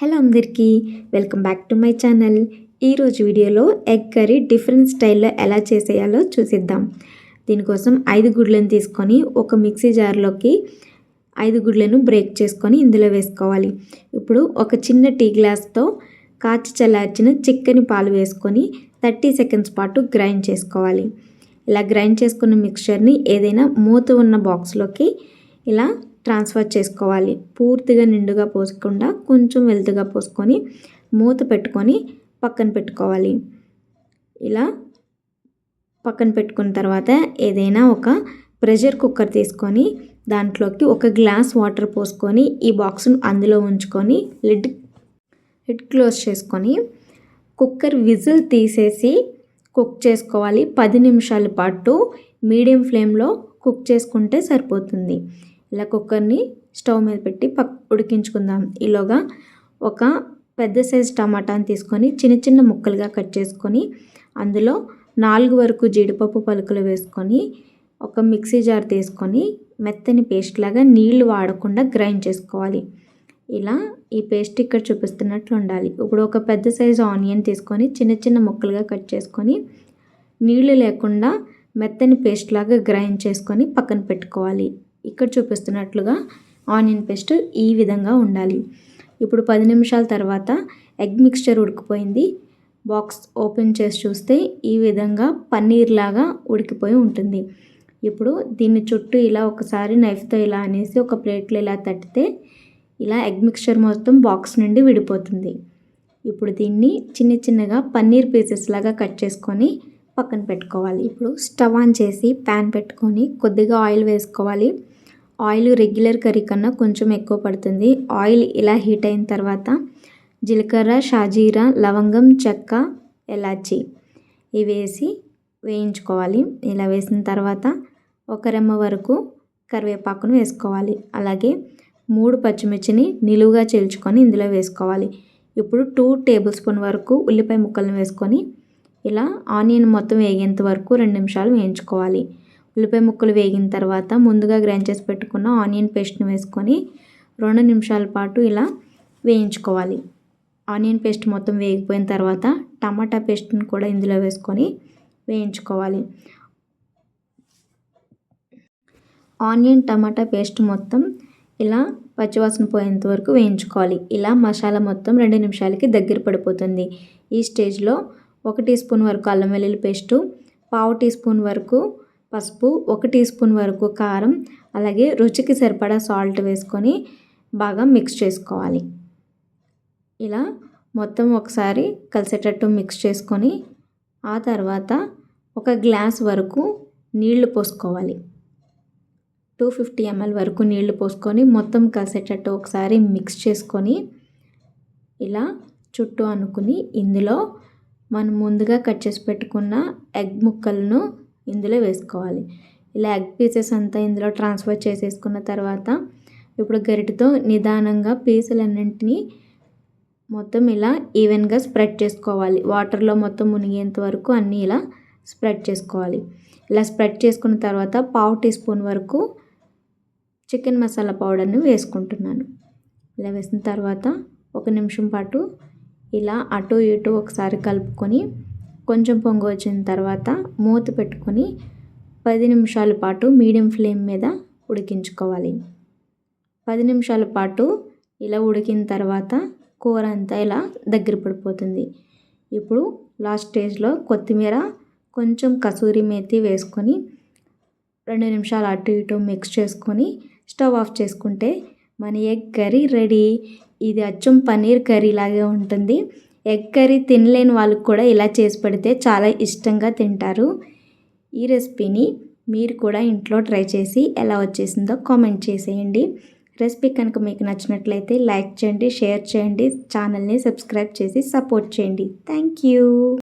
Hello అందరికీ, welcome back to my channel. ఈరోజు వీడియోలో ఎగ్ కర్రీ డిఫరెంట్ స్టైల్లో ఎలా చేసేయాలో చూసిద్దాం. దీనికోసం 5 గుడ్లను తీసుకొని ఒక మిక్సీ జార్లోకి 5 గుడ్లను బ్రేక్ చేసుకొని ఇందులో వేసుకోవాలి. ఇప్పుడు ఒక చిన్న టీ గ్లాస్తో కాచి చల్లార్చిన చిక్కని పాలు వేసుకొని 30 సెకండ్స్ పాటు గ్రైండ్ చేసుకోవాలి. ఇలా గ్రైండ్ చేసుకున్న మిక్చర్ని ఏదైనా మూత ఉన్న బాక్స్లోకి ఇలా ట్రాన్స్ఫర్ చేసుకోవాలి. పూర్తిగా నిండుగా పోసకుండా కొంచెం వెలుతుగా పోసుకొని మూత పెట్టుకొని పక్కన పెట్టుకోవాలి. ఇలా పక్కన పెట్టుకున్న తర్వాత ఏదైనా ఒక ప్రెషర్ కుక్కర్ తీసుకొని దాంట్లోకి 1 గ్లాస్ వాటర్ పోసుకొని ఈ బాక్స్ను అందులో ఉంచుకొని లిడ్ క్లోజ్ చేసుకొని కుక్కర్ విజిల్ తీసేసి కుక్ చేసుకోవాలి. 10 నిమిషాల పాటు మీడియం ఫ్లేమ్లో కుక్ చేసుకుంటే సరిపోతుంది. ఇలా కుక్కర్ని స్టవ్ మీద పెట్టి ఉడికించుకుందాం. ఈలోగా ఒక పెద్ద సైజు టమాటాని తీసుకొని చిన్న చిన్న ముక్కలుగా కట్ చేసుకొని అందులో 4 వరకు జీడిపప్పు పలుకులు వేసుకొని ఒక మిక్సీ జార్ తీసుకొని మెత్తని పేస్ట్ లాగా నీళ్లు వాడకుండా గ్రైండ్ చేసుకోవాలి. ఇలా ఈ పేస్ట్ ఇక్కడ చూపిస్తున్నట్లు ఉండాలి. ఇప్పుడు ఒక పెద్ద సైజు ఆనియన్ తీసుకొని చిన్న చిన్న ముక్కలుగా కట్ చేసుకొని నీళ్లు లేకుండా మెత్తని పేస్ట్ లాగా గ్రైండ్ చేసుకొని పక్కన పెట్టుకోవాలి. ఇక్కడ చూపిస్తున్నట్లుగా ఆనియన్ పేస్ట్ ఈ విధంగా ఉండాలి. ఇప్పుడు 10 నిమిషాల తర్వాత ఎగ్ మిక్స్చర్ ఉడికిపోయింది. బాక్స్ ఓపెన్ చేసి చూస్తే ఈ విధంగా పన్నీర్ లాగా ఉడికిపోయి ఉంటుంది. ఇప్పుడు దీన్ని చుట్టూ ఇలా ఒకసారి నైఫ్తో ఇలా అనేసి ఒక ప్లేట్లో ఇలా తట్టితే ఇలా ఎగ్ మిక్స్చర్ మొత్తం బాక్స్ నుండి విడిపోతుంది. ఇప్పుడు దీన్ని చిన్న చిన్నగా పన్నీర్ పీసెస్ లాగా కట్ చేసుకొని పక్కన పెట్టుకోవాలి. ఇప్పుడు స్టవ్ ఆన్ చేసి ప్యాన్ పెట్టుకొని కొద్దిగా ఆయిల్ వేసుకోవాలి. ఆయిల్ రెగ్యులర్ కర్రీ కన్నా కొంచెం ఎక్కువ పడుతుంది. ఆయిల్ ఇలా హీట్ అయిన తర్వాత జీలకర్ర, షాజీరా, లవంగం, చెక్క, ఎలాచి ఇవి వేసి వేయించుకోవాలి. ఇలా వేసిన తర్వాత 1 రెమ్మ వరకు కరివేపాకును వేసుకోవాలి. అలాగే 3 పచ్చిమిర్చిని నిలువుగా చీల్చుకొని ఇందులో వేసుకోవాలి. ఇప్పుడు 2 టేబుల్ స్పూన్ వరకు ఉల్లిపాయ ముక్కలను వేసుకొని ఇలా ఆనియన్ మొత్తం వేగేంత వరకు 2 నిమిషాలు వేయించుకోవాలి. ఉల్లిపాయ ముక్కలు వేగిన తర్వాత ముందుగా గ్రైండ్ చేసి పెట్టుకున్న ఆనియన్ పేస్ట్ని వేసుకొని 2 నిమిషాల పాటు ఇలా వేయించుకోవాలి. ఆనియన్ పేస్ట్ మొత్తం వేగిపోయిన తర్వాత టమాటా పేస్ట్ని కూడా ఇందులో వేసుకొని వేయించుకోవాలి. ఆనియన్ టమాటా పేస్ట్ మొత్తం ఇలా పచ్చివాసన పోయేంత వరకు వేయించుకోవాలి. ఇలా మసాలా మొత్తం 2 నిమిషాలకి దగ్గర పడిపోతుంది. ఈ స్టేజ్లో 1 టీ స్పూన్ వరకు అల్లం వెల్లుల్లి పేస్టు, 1/2 టీ స్పూన్ వరకు పసుపు, 1 టీ స్పూన్ వరకు కారం, అలాగే రుచికి సరిపడా సాల్ట్ వేసుకొని బాగా మిక్స్ చేసుకోవాలి. ఇలా మొత్తం ఒకసారి కలిసేటట్టు మిక్స్ చేసుకొని ఆ తర్వాత 1 గ్లాస్ వరకు నీళ్లు పోసుకోవాలి. 250 ml వరకు నీళ్లు పోసుకొని మొత్తం కలిసేటట్టు ఒకసారి మిక్స్ చేసుకొని ఇలా చుట్టూ అనుకుని ఇందులో మనం ముందుగా కట్ చేసి పెట్టుకున్న ఎగ్ ముక్కలను ఇందులో వేసుకోవాలి. ఇలా ఎగ్ పీసెస్ అంతా ఇందులో ట్రాన్స్ఫర్ చేసేసుకున్న తర్వాత ఇప్పుడు గరిటెతో నిదానంగా పీసులన్నింటినీ మొత్తం ఇలా ఈవెన్గా స్ప్రెడ్ చేసుకోవాలి. వాటర్లో మొత్తం మునిగేంత వరకు అన్నీ ఇలా స్ప్రెడ్ చేసుకోవాలి. ఇలా స్ప్రెడ్ చేసుకున్న తర్వాత 1/2 టీ స్పూన్ వరకు చికెన్ మసాలా పౌడర్ని వేసుకుంటున్నాను. ఇలా వేసిన తర్వాత 1 నిమిషం పాటు ఇలా అటు ఇటు ఒకసారి కలుపుకొని కొంచెం పొంగు వచ్చిన తర్వాత మూత పెట్టుకొని 10 నిమిషాల పాటు మీడియం ఫ్లేమ్ మీద ఉడికించుకోవాలి. 10 నిమిషాల పాటు ఇలా ఉడికిన తర్వాత కూర అంతా ఇలా దగ్గర పడిపోతుంది. ఇప్పుడు లాస్ట్ స్టేజ్లో కొత్తిమీర, కొంచెం కసూరి మేతి వేసుకొని 2 నిమిషాలు అటు ఇటు మిక్స్ చేసుకొని స్టవ్ ఆఫ్ చేసుకుంటే మన ఎగ్ కర్రీ రెడీ. ఇది అచ్చం పన్నీర్ కర్రీ లాగే ఉంటుంది. ఎగ్ కర్రీ తినలేని వాళ్ళకి కూడా ఇలా చేసి పెడితే చాలా ఇష్టంగా తింటారు. ఈ రెసిపీని మీరు కూడా ఇంట్లో ట్రై చేసి ఎలా వచ్చేసిందో కామెంట్ చేసేయండి. రెసిపీ కనుక మీకు నచ్చినట్లయితే లైక్ చేయండి, షేర్ చేయండి, ఛానల్ని సబ్స్క్రైబ్ చేసి సపోర్ట్ చేయండి. Thank you.